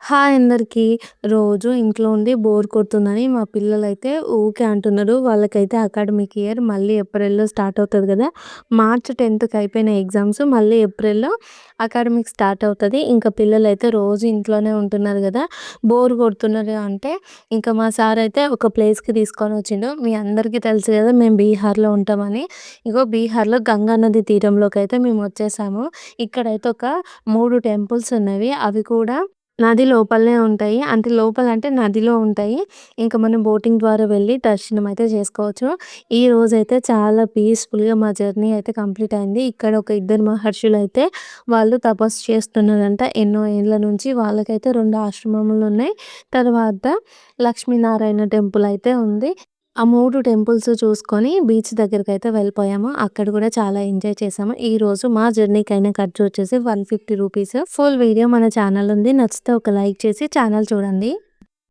Hi అందరికీ. రోజు ఇంట్లో ఉండి బోర్ కొడుతుందని మా పిల్లలైతే ఊకే అంటున్నారు. వాళ్ళకైతే అకాడమిక్ ఇయర్ మళ్ళీ ఏప్రిల్‌లో స్టార్ట్ అవుతది గదా! మార్చ్ 10థ్‌కి అయిపోయిన ఎగ్జామ్స్ మళ్ళీ ఏప్రిల్‌లో అకాడమిక్ స్టార్ట్ అవుతది. ఇంకా పిల్లలైతే రోజు ఇంట్లోనే ఉంటున్నారు గదా! బోర్ కొడుతున్నారు అంటే ఇంకా మా సార్ అయితే ఒక ప్లేస్‌కి తీసుకొనొచ్చిండు. మీ అందరికీ తెలుసు గదా! మేము బీహార్‌లో ఉంటామని. ఇగో బీహార్‌లో గంగా నది తీరంలోకైతే మేమొచ్చేసాము. ఇక్కడైతే ఒక 3 టెంపుల్స్ ఉన్నవి. అవి కూడా నది లోపలనే ఉంటాయి. అంటే లోపలంటే నదిలో ఉంటాయి. ఇంక మనం బోటింగ్ ద్వారా వెళ్లి దర్శనం అయితే చేసుకోవచ్చు. ఈరోజైతే చాలా పీస్‌ఫుల్‌గా మా జర్నీ అయితే కంప్లీట్ అయింది. ఇక్కడ ఒక ఇద్దరు మహర్షులైతే వాళ్ళు తపస్సు చేస్తున్నారంట ఎన్నో ఏండ్ల నుంచి. వాళ్ళకైతే 2 ఆశ్రమములున్నాయి. తర్వాత లక్ష్మీనారాయణ టెంపుల్ అయితే ఉంది. ఆ 3 టెంపుల్స్ చూసుకొని బీచ్ దగ్గరికైతే వెళ్ళిపోయాము. అక్కడ కూడా చాలా ఎంజాయ్ చేశాము. ఈరోజు మా జర్నీకైన ఖర్చు వచ్చేసి 150 రూపీస్. ఫుల్ వీడియో మన ఛానల్ ఉంది. నచ్చితే ఒక లైక్ చేసి ఛానల్ చూడండి.